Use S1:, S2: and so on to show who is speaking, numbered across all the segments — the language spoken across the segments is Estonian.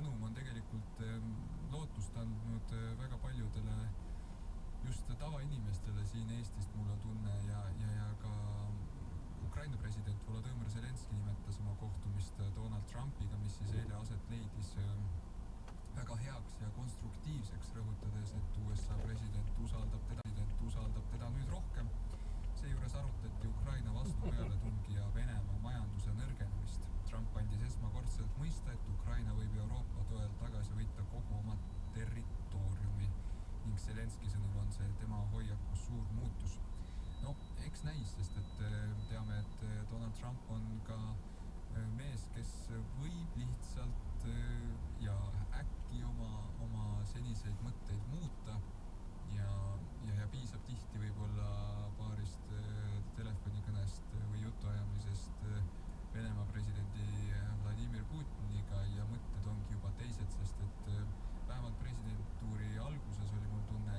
S1: sõnum on tegelikult lootust andnud väga paljudele just tavainimestele siin Eestist, mul on tunne, ja ka Ukraina president Volodõmõr Zelenskõi nimetas oma kohtumist Donald Trumpiga, mis siis eile aset leidis väga heaks ja konstruktiivseks, rõhutades, et USA president usaldab teda nüüd rohkem. Seejuures arutati Ukraina vastupealetungi ja Venemaa majanduse nõrgenemist. Trump andis esmakordselt mõista, et Ukraina võib Euroopa toel tagasi võita kogu oma territooriumi ning Zelenskõi sõnul on see tema hoiakus suur muutus. No, eks näis, sest et teame, et Donald Trump on ka mees, kes võib lihtsalt ja äkki oma seniseid mõtteid muuta ja piisab tihti võib-olla paarist telefonikõnest või jutuajamisest Venemaa presidendi Vladimir Putiniga ja mõtted ongi juba teised, sest et vähemalt presidentuuri alguses oli mul tunne,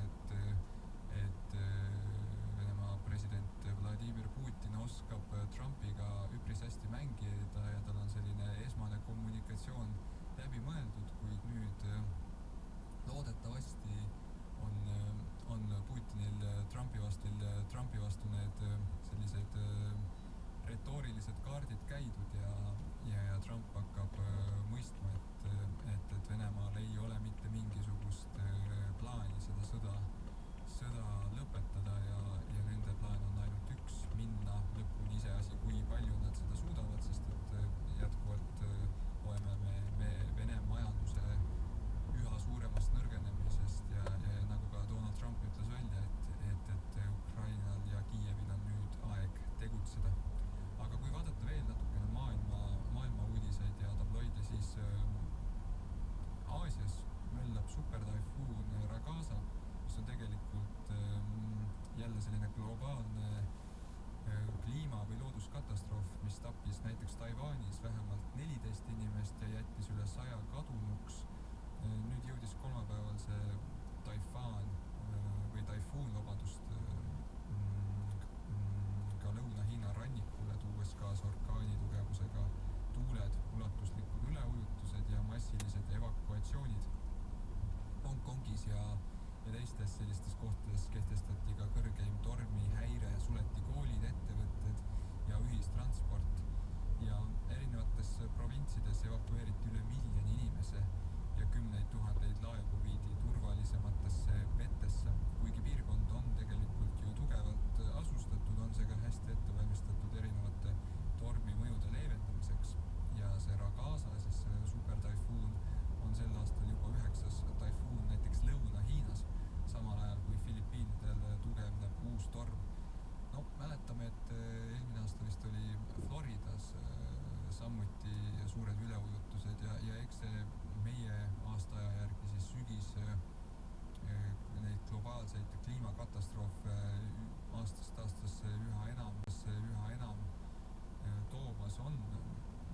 S1: et Venemaa president Vladimir Putin oskab Trumpiga üpris hästi mängida ja tal on selline esmane kommunikatsioon läbi mõeldud, kuid nüüd loodetavasti on Putinil Trumpi vastu need sellised retoorilised kaardid käidud ja Trump hakkab mõistma, et Venemaal ei ole mitte mingisugust plaani seda sõda lõpetada ja nende plaan on ainult üks, minna lõpuni, iseasi, kui palju nad seda suudavad, sest et jätkuvalt loeme me Vene majanduse üha suuremast nõrgenemisest ja nagu ka Donald Trump ütles välja, et Ukrainal ja Kiievil on nüüd aeg tegutseda. Aga kui vaadata veel natukene maailma uudiseid ja tabloide, siis Aasias möllab supertaifuun Ragasa, mis on tegelikult jälle selline globaalne kliima- või looduskatastroof, mis tappis näiteks Taiwanis vähemalt 14 inimest ja jättis üle 100 kadunuks. Nüüd jõudis kolmapäeval see taifuun, ka Lõuna-Hiina rannikule, tuues kaasa orkaani tugevusega tuuled, ulatuslikud üleujutused ja massilised evakuatsioonid. Hongkongis ja teistes sellistes kohtades kehtestati ka kõrgeim tormihäire, suleti koolid, ettevõtted ja ühistransport ja erinevates provintsides evakueeriti üle 1 miljoni inimese ja 10 000 laevu viidi turvalisematesse vetesse. Kuigi piirkond on tegelikult ju tugevalt asustatud, on see ka hästi ette valmistatud erinevate tormimõjude leevendamiseks ja see Ragasa, siis supertaifuun, on sel aastal juba 9. taifuun näiteks Lõuna-Hiinas, samal ajal kui Filipiinidel tugevneb uus torm. No, mäletame, et eelmine aasta vist oli Floridas samuti suured üleujutused ja eks see meie aastaaja järgi siis sügis neid globaalseid kliimakatastroofe aastast aastasse üha enam toomas on,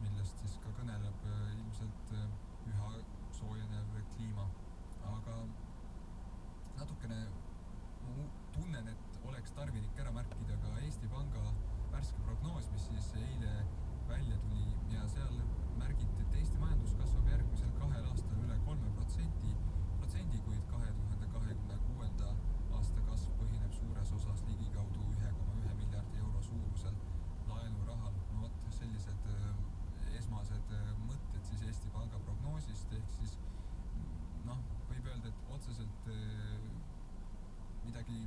S1: millest siis ka kõneleb ilmselt üha soojenev kliima. Aga natukene tunnen, et oleks tarvilik ära märkida ka Eesti Panga värske prognoos, mis siis eile välja tuli ja seal märgiti, et Eesti majandus kasvab järgmisel 2 aastal üle 3%, kuid 2026. aasta kasv põhineb suures osas ligikaudu 1,1 miljardi euro suurusel laenurahal. No vot, sellised esmased mõtted siis Eesti Panga prognoosist, ehk siis võib öelda, et otseselt midagi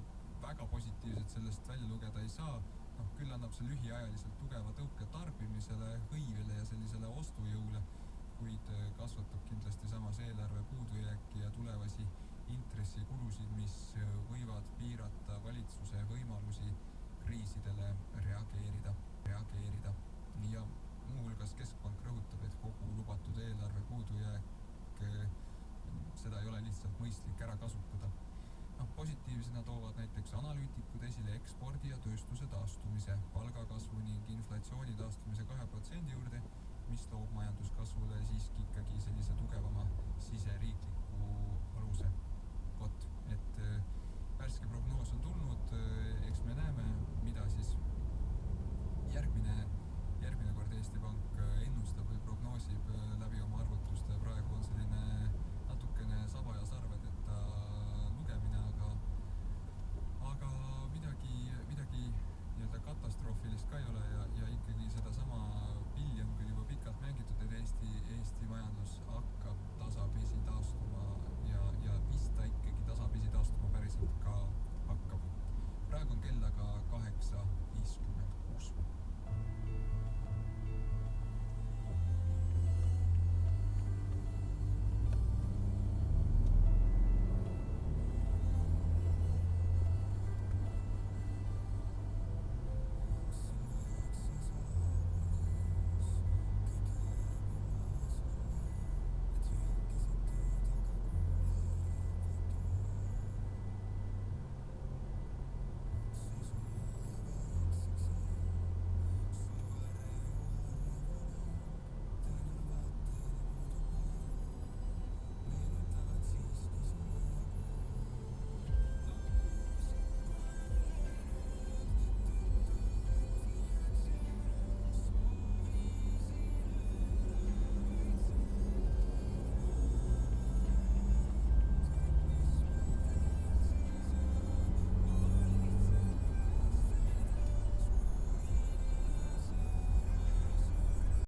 S1: väga positiivset sellest välja lugeda ei saa. Küll annab see lühiajaliselt tugeva tõuke tarbimisele, hõivele ja sellisele ostujõule, kuid kasvatab kindlasti samas eelarve puudujääki ja tulevasi intressikulusid, mis võivad piirata valitsuse võimalusi kriisidele reageerida. Ja muuhulgas Keskpank rõhutab, et kogu lubatud eelarve puudujääk, seda ei ole lihtsalt mõistlik ära kasutada. Positiivsena toovad näiteks analüütikud esile ekspordi ja tööstuse taastumise, palgakasvu ning inflatsiooni taastumise 2% juurde, mis loob majanduskasvule siiski ikkagi sellise tugevama